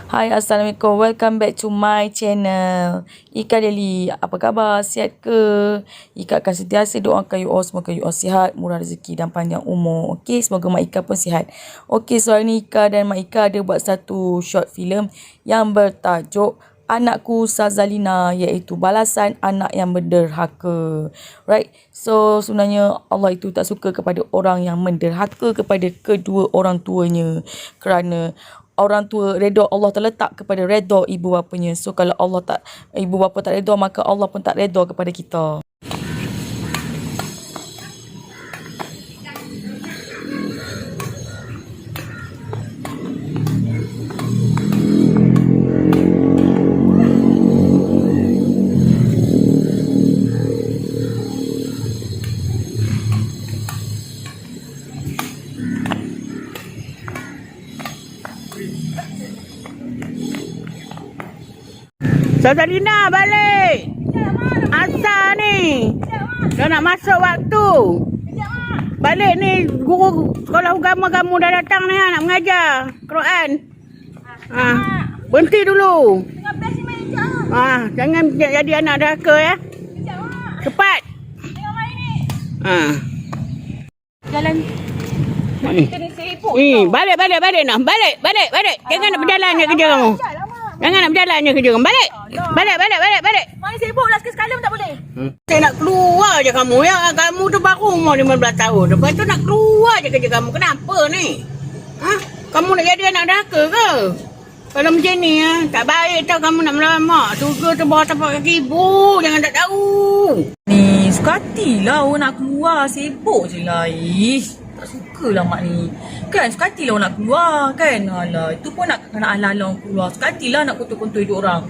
Hai, Assalamualaikum. Welcome back to my channel. Ika Deli, apa khabar? Sihat ke? Ika akan sentiasa doakan you all, semoga you all sihat, murah rezeki dan panjang umur. Okey, semoga Mak Ika pun sihat. Okey, so hari ni Ika dan Mak Ika ada buat satu short film yang bertajuk Anakku Sazalina, iaitu balasan anak yang menderhaka. Right? So sebenarnya Allah itu tak suka kepada orang yang menderhaka kepada kedua orang tuanya, kerana orang tua redha Allah terletak kepada redha ibu bapanya. So kalau ibu bapa tak redha, maka Allah pun tak redha kepada kita. Sazalina balik. Asal ni. Dah nak masuk waktu. Balik ni guru sekolah agama kamu dah datang ni nak mengajar Quran. Berhenti dulu. Jangan jadi anak derhaka ya. Cepat. Jalan Balik nak. Balik. Jangan nak berjalan je kerja kamu. Jangan nak berjalan je kerja kamu. Balik. Mana sibuk lah sekali tak boleh. Saya nak keluar je kamu ya. Kamu tu baru umur 15 tahun. Lepas tu nak keluar je kerja kamu. Kenapa ni? Kamu nak jadi anak derhaka ke? Kalau macam ni tak baik tau kamu nak melawan mak. Surga tu bawah tapak kaki ibu. Jangan tak tahu. Ni suka hatilah orang nak keluar, sibuk je lah. Tak sukalah mak ni. Kan suka hatilah orang nak keluar kan. Alah, itu pun nak ala-ala orang keluar. Suka hatilah nak kontrol hidup orang.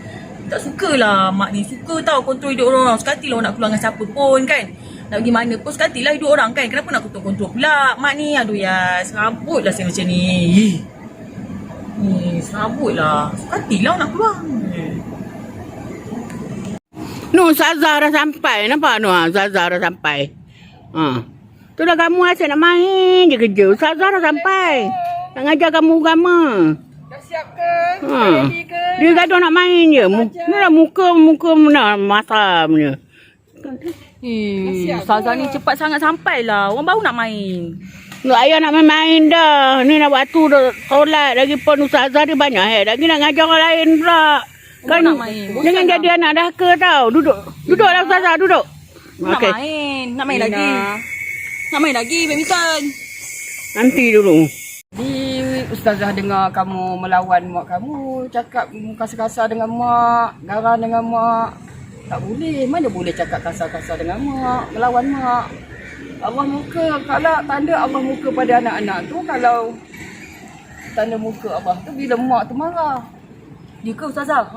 Tak sukalah mak ni. Suka tau kontrol hidup orang. Suka hatilah orang nak keluar dengan siapa pun kan. Nak pergi mana pun suka hatilah hidup orang kan. Kenapa nak kontrol pula mak ni? Aduh ya, serabutlah saya macam ni. Serabutlah. Suka hatilah orang nak keluar. Zazah dah sampai. Nampak Zazah dah sampai. Tu dah kamu asyik nak main je kerja. Zazah dah sampai. Nak ngajar kamu agama. Dah siap ke? Ready ke? Dia gaduh nak main je. Ni dah muka mana masa punya. Ustazah ni cepat sangat sampai lah. Orang baru nak main. Ayah nak main-main dah. Ni nak waktu dah solat. Lagipun Ustazah dia banyak lagi nak ngajar orang lain pula. Kan nak main. Jangan jadi anak dahaka tau. Duduklah Ustazah, duduk. Nak main lagi. Nak main lagi badminton. Nanti dulu. Ustazah dengar kamu melawan mak kamu, cakap kasar-kasar dengan mak, garang dengan mak. Tak boleh, mana boleh cakap kasar-kasar dengan mak, melawan mak. Allah muka, kalau tanda Allah muka pada anak-anak tu, kalau tanda muka Allah tu bila mak tu marah. Dia ke Ustazah?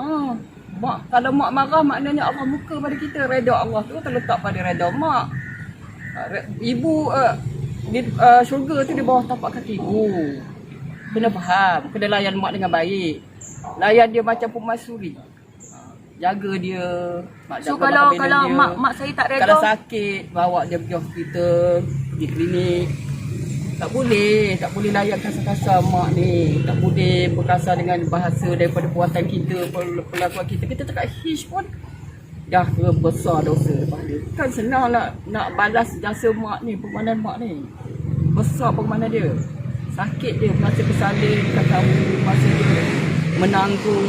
Kalau mak marah maknanya Allah muka pada kita. Redha Allah tu terletak pada redha mak. Ibu syurga tu di bawah tapak kaki ibu. Kena faham, kena layan mak dengan baik. Layan dia macam permaisuri. Jaga dia. So kalau mak saya tak redha, kalau sakit bawa dia pergi hospital, pergi klinik. Tak boleh layan kasar-kasar mak ni. Tak boleh berkasar dengan bahasa daripada perbuatan kita, perlakuan kita. Kita tak hish pun dah besar dosa lepas dia. Kan senang nak balas jasa mak ni, perbuatan mak ni. Besar perbuatan dia. Sakit dia masa bersalin kat kamu, masa dia menanggung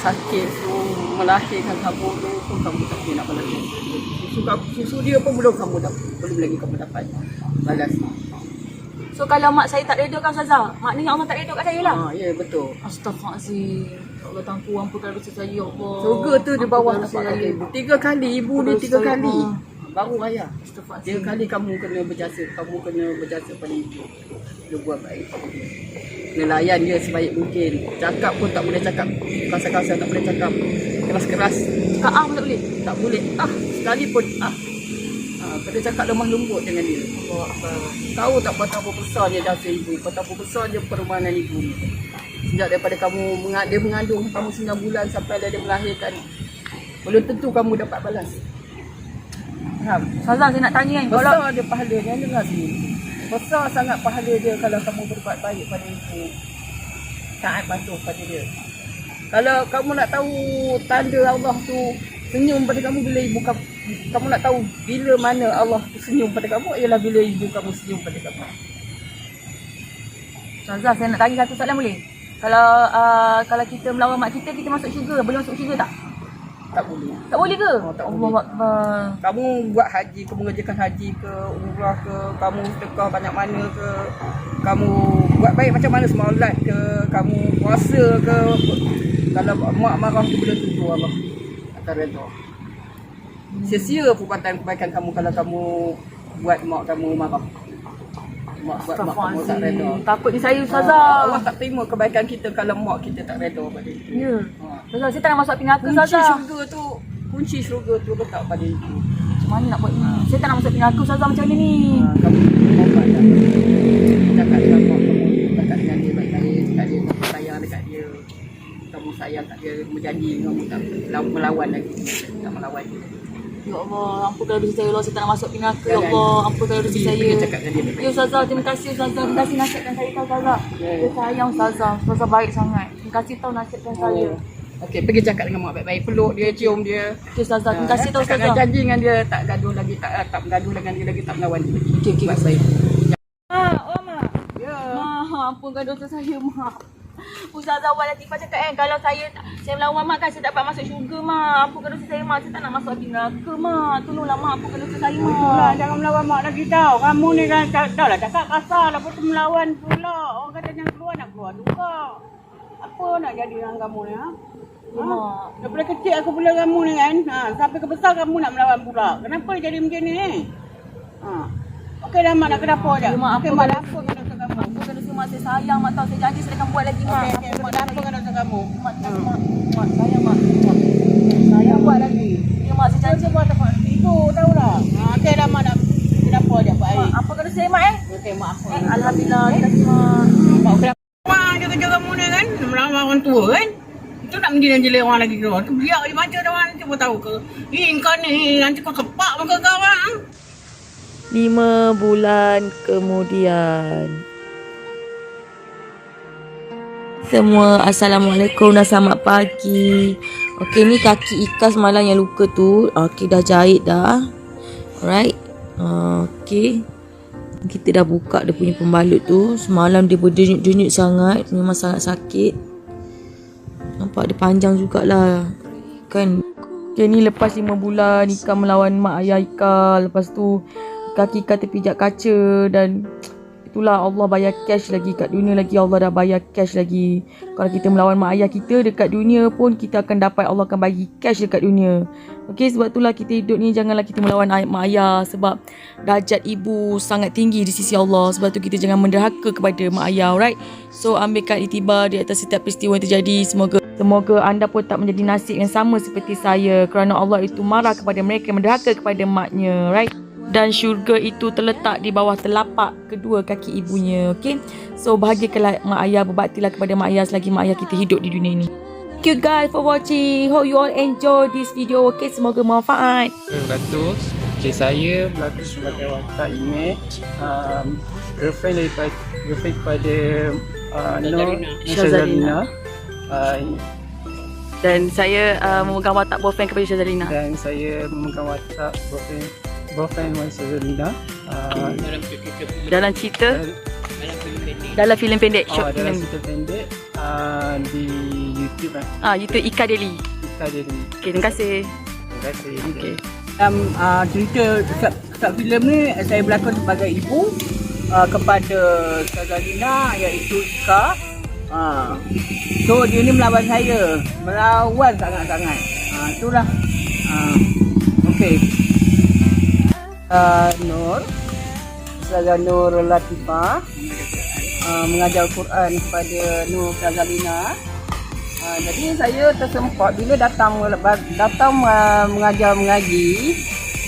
sakit tu, melahirkan kamu tu pun kamu tak boleh nak balas. Susu dia pun belum lagi kamu dapat balas. so kalau mak saya tak redha kan Ustazah? Maknanya Allah tak redha kat saya lah. Ya betul. Astaghfirullahalazim. Allah tanpu ampunkan dosa saya ya Allah. Surga tu di bawah tapak kaki ibu. 3 kali ibu ni 3 kali. Baru ayah. 3 kali kamu kena berjasa. Kamu kena berjasa pada ibu. Dia buat baik. Nelayan dia sebaik mungkin. Cakap pun tak boleh cakap kasar-kasar, tak boleh cakap keras-keras. Cakap pun tak boleh? Tak boleh. Sekalipun kena cakap lemah lembut dengan dia. Tahu tak betapa besarnya jasa ibu, betapa besarnya permanen ibu. Sejak daripada dia mengandung kamu 9 bulan sampai dia melahirkan, belum tentu kamu dapat balas. Faham? Ustazah saya nak tanya kan, Besar dia pahalanya, dengar sini. Besar sangat pahala dia kalau kamu berbuat baik pada ibu. Taat patuh pada dia. Kalau kamu nak tahu tanda Allah tu senyum pada kamu bila ibu kamu nak tahu bila mana Allah tu senyum pada kamu ialah bila ibu kamu senyum pada kamu. Ustazah, saya nak tanya satu soalan boleh? Kalau kita melawan mak kita masuk syurga. Boleh masuk syurga tak? Tak boleh. Tak boleh ke? Oh, tak Allah Akbar. Kamu buat haji ke, mengerjakan haji ke, umrah ke, kamu sedekah banyak mana ke, kamu buat baik macam mana, semalat ke, kamu puasa ke, kalau mak marah tu benda tu Allah akan redha. Sia-sia perbuatan kebaikan kamu kalau kamu buat mak kamu marah. Mak kamu tak redha. Takut ni saya, Ustazah. Allah tak terima kebaikan kita kalau mak kita tak redha pada itu. Ya. Ustazah, saya tak nak masuk api neraka, Kunci Ustazah. kunci syurga tu letak pada itu. Macam mana nak buat ni? Saya tak nak masuk api neraka, Ustazah, macam mana ni? Kamu mohon tak? Cakap dengan mak kamu, cakap dengan dia baik-baik, cakap dia kamu sayang dekat dia. Kamu sayang kat dia, berjanji kamu tak melawan lagi. Tak melawan dia. Ya Allah, ampunkan dosa saya, Allah. Saya tak nak masuk api neraka, ya Allah. Ampunkan dosa saya. Pergi cakap dengan dia baik-baik. Ya Ustazah, terima kasih Ustazah. Terima kasih nasihatkan saya, Ustazah. Saya sayang Ustazah. Ustazah baik sangat. Terima kasih tahu nasihatkan saya. Okey, pergi cakap dengan mak baik-baik. Peluk dia, cium dia. Okey Ustazah, terima kasih tahu Cakap dengan Ustazah. janji dengan dia, tak gaduh lagi, tak bergaduh dengan dia lagi, tak melawan dia lagi. Okey, Buat baik. Oh mak. Ya. Mak, ampunkan dosa saya, mak. Ustazah Wan Latifah cakap kalau saya melawan mak kan saya dapat masuk syurga, mak. Ampunkan dosa saya, mak. Saya tak nak masuk api neraka, mak. Tolonglah mak, ampunkan dosa saya, Itulah, mak. jangan melawan mak lagi tau. Kamu ni kan dah lah cakap kasar, lepas tu melawan pula. Orang kata jangan keluar, nak keluar juga. Apa nak jadi dengan kamu ni, ha? Ya, mak. Daripada kecil aku bela kamu ni kan. Sampai ke besar kamu nak melawan pula. Kenapa jadi macam ni? Okey dah mak nak ke dapur je. Ya, mak, Okey apa mak dah- dapur dengan dosa kamu. Ampunkan dosa mak. Saya sayang, mak tahu. Saya janji saya akan buat lagi, mak. Okey mak dapur dengan dosa kamu. Mak, mak, sayang, mak. Sayang buat lagi. Ya, mak. Saya janji. Saya buat tempat tipu tahulah. Okey dah mak nak ke dapur je buat air. Mak, ampunkan dosa saya, mak, Okey mak apa? Alhamdulillah. Terima kasih, mak. Mak okey. Mak je kerja kamu ni kan. Melawan orang tua kan. Itu nak menjelek orang lagi keluar. Tu biar je macam orang nanti pun tahu ke. Kau ni nanti kau sepak muka kau orang. 5 bulan kemudian. Semua Assalamualaikum dan selamat pagi. Okey, ni kaki Ika semalam yang luka tu. Okey, dah jahit dah. Alright. Okey. Kita dah buka dia punya pembalut tu. Semalam dia berdenyut-denyut sangat. Memang sangat sakit. Nampak dia panjang jugalah. Kan. Okay, ni lepas 5 bulan Ika melawan mak ayah Ika. Lepas tu kaki Ika terpijak kaca. Dan itulah Allah bayar cash lagi kat dunia lagi. Allah dah bayar cash lagi. Kalau kita melawan mak ayah kita dekat dunia pun, kita akan dapat, Allah akan bagi cash dekat dunia. Okey, sebab itulah kita hidup ni janganlah kita melawan mak ayah. Sebab darjat ibu sangat tinggi di sisi Allah. Sebab tu kita jangan menderhaka kepada mak ayah, alright? So ambilkan iktibar di atas setiap peristiwa yang terjadi. Semoga anda pun tak menjadi nasib yang sama seperti saya. Kerana Allah itu marah kepada mereka yang menderhaka kepada maknya, right? Dan syurga itu terletak di bawah telapak kedua kaki ibunya. Okay, so bahagiakanlah mak ayah, berbaktilah kepada mak ayah selagi mak ayah kita hidup di dunia ini. Thank you guys for watching. Hope you all enjoy this video. Okay, semoga bermanfaat. Beratus. Okay, saya berlaku sebagai watak image girlfriend kepada Nur Syazalina. Dan saya memegang watak boyfriend kepada Syazalina. Dan saya memegang watak boyfriend Syazalina. Dalam cerita, dalam filem pendek, short Dalam film. cerita pendek di YouTube YouTube Ika Daily. kita jadi. Okay, terima kasih. Terima kasih. Okay. Dalam cerita kisah filem ni saya berlakon sebagai ibu kepada Syazalina iaitu Ika. So dia ni melawan saya, melawan sangat-sangat. Itulah. Okey. Nur Nur Latifah mengajar Quran kepada Nur Syazalina. Jadi saya tersempat bila datang mengajar mengaji,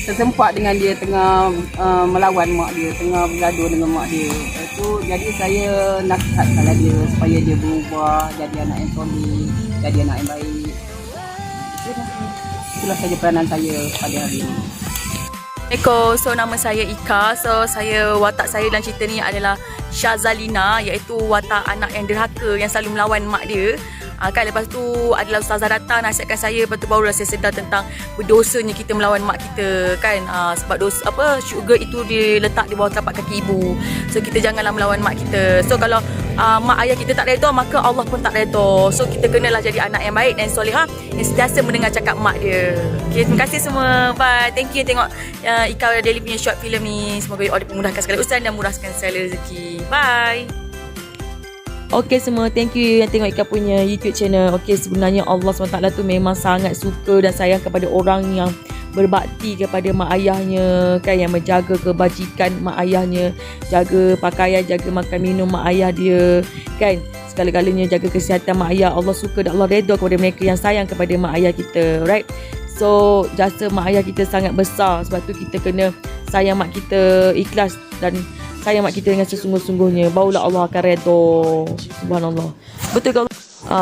tersempat dengan dia tengah melawan mak dia, tengah bergaduh dengan mak dia. Itu jadi saya nasihatkanlah dia supaya dia berubah, jadi anak yang soleh, jadi anak yang baik. Itulah saja peranan saya pada hari ini. Assalamualaikum. So nama saya Ika. So watak saya dalam cerita ni adalah Syazalina, iaitu watak anak yang derhaka yang selalu melawan mak dia. Kan lepas tu adalah ustazah datang nasihatkan saya, lepas tu barulah saya sedar tentang berdosanya kita melawan mak kita kan. Sebab dosa syurga itu diletak di bawah tapak kaki ibu. So kita janganlah melawan mak kita. So kalau mak ayah kita tak redha, maka Allah pun tak redha. So kita kenalah jadi anak yang baik dan solehah yang sentiasa mendengar cakap mak dia. Okay, terima kasih semua. Bye. Thank you tengok Ika Daily punya short film ni. Semoga Allah dimudahkan segala urusan dan murahkan segala rezeki. Bye. Okay semua, thank you yang tengok Ika punya YouTube channel. Okay, sebenarnya Allah SWT tu memang sangat suka dan sayang kepada orang yang berbakti kepada mak ayahnya kan, yang menjaga kebajikan mak ayahnya, jaga pakaian, jaga makan minum mak ayah dia kan, segala-galanya jaga kesihatan mak ayah. Allah suka dan Allah redha kepada mereka yang sayang kepada mak ayah kita, right? So jasa mak ayah kita sangat besar, sebab tu kita kena sayang mak kita ikhlas dan sayang mak kita dengan sesungguh-sungguhnya, barulah Allah akan redha. Subhanallah. Betul kalau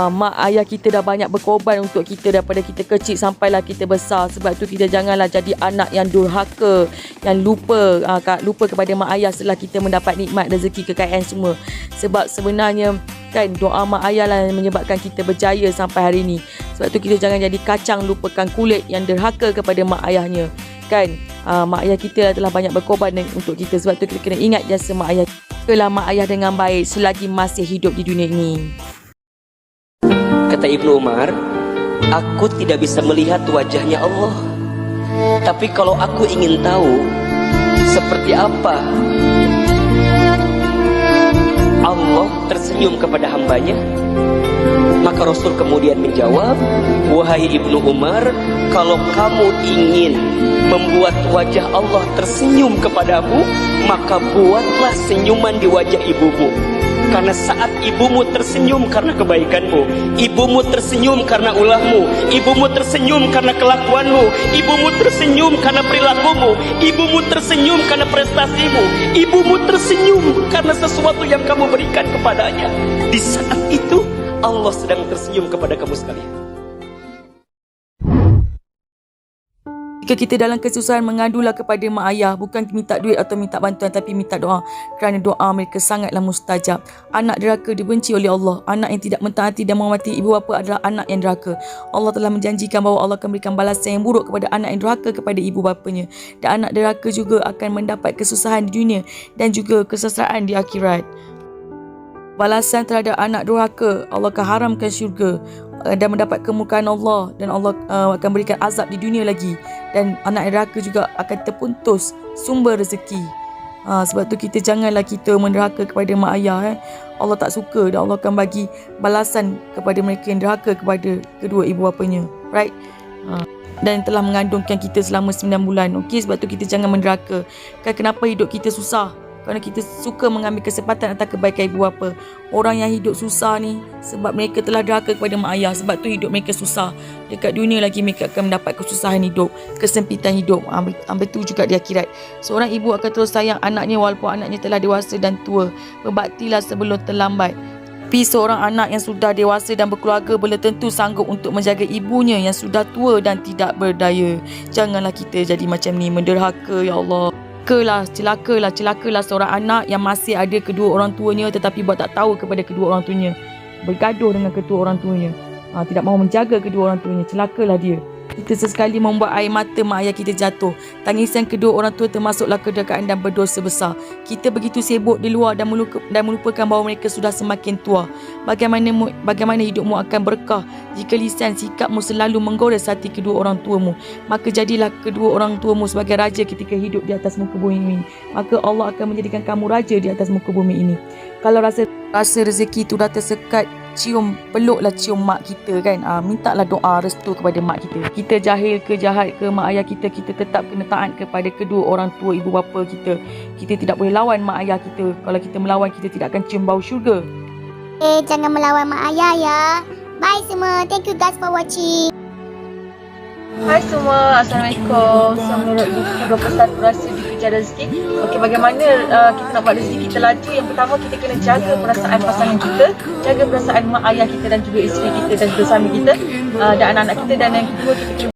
mak ayah kita dah banyak berkorban untuk kita daripada kita kecil sampailah kita besar. Sebab tu kita janganlah jadi anak yang durhaka, yang lupa kepada mak ayah setelah kita mendapat nikmat rezeki kekayaan semua. Sebab sebenarnya kan doa mak ayah lah yang menyebabkan kita berjaya sampai hari ni. Sebab tu kita jangan jadi kacang lupakan kulit yang derhaka kepada mak ayahnya kan. Mak ayah kita telah banyak berkorban untuk kita. Sebab tu kita kena ingat jasa mak ayah. Jagalah mak ayah dengan baik selagi masih hidup di dunia ini. Kata Ibnu Umar, aku tidak bisa melihat wajahnya Allah. Tapi kalau aku ingin tahu seperti apa Allah tersenyum kepada hambanya, maka Rasul kemudian menjawab, wahai Ibnu Umar, kalau kamu ingin membuat wajah Allah tersenyum kepadamu, maka buatlah senyuman di wajah ibumu. Karena saat ibumu tersenyum karena kebaikanmu, ibumu tersenyum karena ulahmu, ibumu tersenyum karena kelakuanmu, ibumu tersenyum karena perilakumu, ibumu tersenyum karena prestasimu, ibumu tersenyum karena sesuatu yang kamu berikan kepadanya. Di saat itu Allah sedang tersenyum kepada kamu sekalian. Jika kita dalam kesusahan, mengadulah kepada mak ayah, bukan minta duit atau minta bantuan, tapi minta doa, kerana doa mereka sangatlah mustajab. Anak derhaka dibenci oleh Allah. Anak yang tidak mentaati dan menghormati ibu bapa adalah anak yang derhaka. Allah telah menjanjikan bahawa Allah akan berikan balasan yang buruk kepada anak yang derhaka kepada ibu bapanya, dan anak derhaka juga akan mendapat kesusahan di dunia dan juga kesengsaraan di akhirat. Balasan terhadap anak durhaka, Allah akan haramkan syurga dan mendapat kemurkaan Allah, dan Allah akan berikan azab di dunia lagi, dan anak derhaka juga akan terputus sumber rezeki. Sebab tu kita janganlah kita menderhaka kepada mak ayah. Allah tak suka, dan Allah akan bagi balasan kepada mereka yang derhaka kepada kedua ibu bapanya, right? Dan telah mengandungkan kita selama 9 bulan. Okey, sebab tu kita jangan menderhaka. Kan kenapa hidup kita susah? Kerana kita suka mengambil kesempatan atas kebaikan ibu bapa. Orang yang hidup susah ni sebab mereka telah derhaka kepada mak ayah. Sebab tu hidup mereka susah. Dekat dunia lagi mereka akan mendapat kesusahan hidup, kesempitan hidup. Betul juga di akhirat. Seorang ibu akan terus sayang anaknya walaupun anaknya telah dewasa dan tua. Berbaktilah sebelum terlambat. Tapi seorang anak yang sudah dewasa dan berkeluarga belum tentu sanggup untuk menjaga ibunya yang sudah tua dan tidak berdaya. Janganlah kita jadi macam ni, menderhaka, ya Allah. Celakalah seorang anak yang masih ada kedua orang tuanya tetapi buat tak tahu kepada kedua orang tuanya, bergaduh dengan kedua orang tuanya, tidak mahu menjaga kedua orang tuanya. Celakalah dia. Kita sesekali membuat air mata mak ayah kita jatuh. Tangisan kedua orang tua termasuklah kederkaan dan berdosa besar. Kita begitu sibuk di luar dan melupakan bahawa mereka sudah semakin tua. Bagaimana hidupmu akan berkah jika lisan sikapmu selalu menggores hati kedua orang tuamu? Maka jadilah kedua orang tuamu sebagai raja ketika hidup di atas muka bumi ini. Maka Allah akan menjadikan kamu raja di atas muka bumi ini. Kalau rasa rezeki itu dah tersekat, peluklah cium mak kita kan. Mintalah doa restu kepada mak kita. Kita jahil ke jahat ke mak ayah kita, kita tetap kena taat kepada kedua orang tua ibu bapa kita. Kita tidak boleh lawan mak ayah kita. Kalau kita melawan, kita tidak akan cium bau syurga. Jangan melawan mak ayah ya. Bye semua. Thank you guys for watching. Hai semua, Assalamualaikum. Menurut buku 21 rahsia dikejar rezeki. Okey, bagaimana kita nak buat rezeki kita laju? Yang pertama, kita kena jaga perasaan pasangan kita, jaga perasaan mak ayah kita dan juga isteri kita dan juga suami kita dan anak-anak kita. Dan yang kedua, kita kena